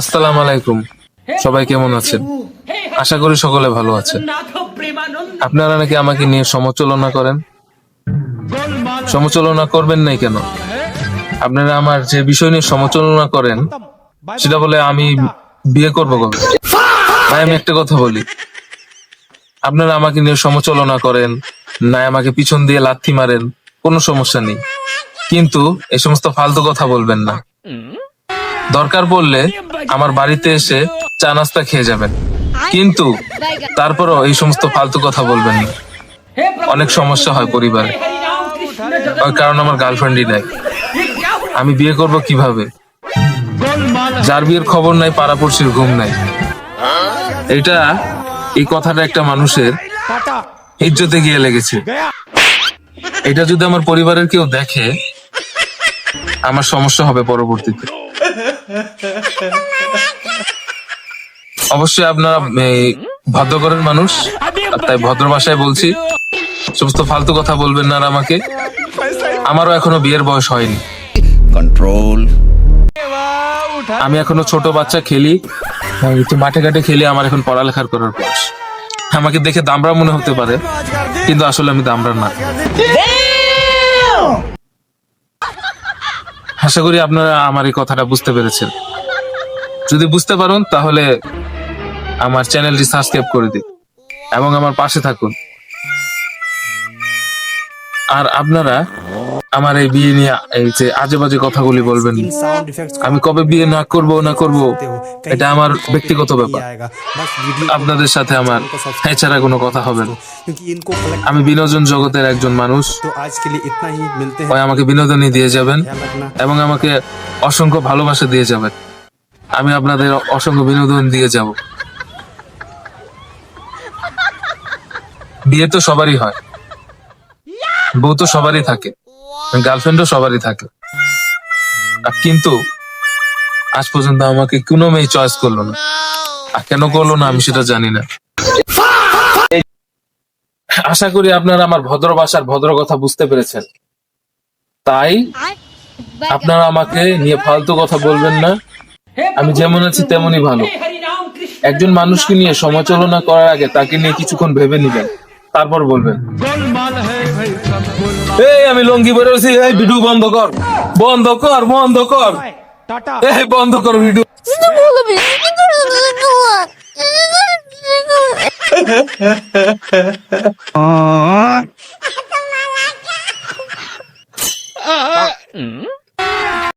আসসালামু আলাইকুম। সবাই কেমন আছেন? আশা করি সকলে ভালো আছেন। আপনারা নাকি আমাকে নিয়ে সমালোচনা করেন। সমালোচনা করবেন নাই কেন? আপনারা আমার যে বিষয় নিয়ে সমালোচনা করেন সেটা বলে আমি বিয়ে করবো কবে? ভাই আমি একটা কথা বলি, আপনারা আমাকে নিয়ে সমালোচনা করেন না, আমাকে পিছন দিয়ে লাথি মারেন, কোনো সমস্যা নেই, কিন্তু এই সমস্ত ফালতু কথা বলবেন না। দরকার পড়লে আমার বাড়িতে এসে চা নাস্তা খেয়ে যাবেন, কিন্তু তারপরও এই সমস্ত ফালতু কথা বলবেন না। অনেক সমস্যা হয় পরিবারে, কারণ আমার গার্লফ্রেন্ডই নাই। আমি বিয়ে করব কিভাবে? যার বিয়ের খবর নাই পাড়াপড়শির ঘুম নাই। এই কথাটা একটা মানুষের ইজ্জতে গিয়ে লেগেছে। এটা যদি আমার পরিবারের কেউ দেখে, আমার সমস্যা হবে পরবর্তীতে। অবশ্যই আপনারা ভদ্রঘরের মানুষ, তাই ভদ্র ভাষায় বলছি, সমস্ত ফালতু কথা বলবেন না আর আমাকে। আমারও এখনো বিয়ের বয়স হয়নি। কন্ট্রোল। আমি এখনো ছোট বাচ্চা, খেলি একটু মাঠে ঘাটে খেলি। আমার এখন পড়ালেখার করার বয়স। আমাকে দেখে দামড়া মনে হতে পারে, কিন্তু আসলে আমি দামড়া না। আশা করি আপনারা আমার এই কথাটা বুঝতে পেরেছেন। যদি বুঝতে পারেন তাহলে আমার চ্যানেলটি সাবস্ক্রাইব করে দিন এবং আমার পাশে থাকুন। আর আপনারা আমার এই বিয়ে নিয়ে এই যে আজে বাজে কথাগুলি বলবেন। আমি কবে বিয়ে না করব এটা আমার ব্যক্তিগত ব্যাপার। আপনাদের সাথে আমার এছাড়া কোনো কথা হবে না। আমি বিনোদন জগতের একজন মানুষ। আমাকে বিনোদনই দিয়ে যাবেন এবং আমাকে অসংখ্য ভালোবাসা দিয়ে যাবেন। আমি আপনাদের অসংখ্য বিনোদন দিয়ে যাব। বিয়ে তো সবারই হয়, বউ তো সবারই থাকে, গার্লফ্রেন্ডও সবারই থাকে, কিন্তু আজ পর্যন্ত আমাকে কোনো মেয়ে চয়েস করলো না। আর কেন করলো না আমি সেটা জানি না। আশা করি আপনারা আমার ভদ্র ভাষার ভদ্র কথা বুঝতে পেরেছেন। তাই আপনারা আমাকে নিয়ে ফালতু কথা বলবেন না। আমি যেমন আছি তেমনই ভালো। একজন মানুষকে নিয়ে সমালোচনা করার আগে তাকে নিয়ে কিছুক্ষণ ভেবে নিবেন, তারপর বলবেন। এই আমি লঙ্গি পরে আছি, এই ভিডিও বন্ধ কর, বন্ধ কর, বন্ধ কর, এই বন্ধ কর ভিডিও।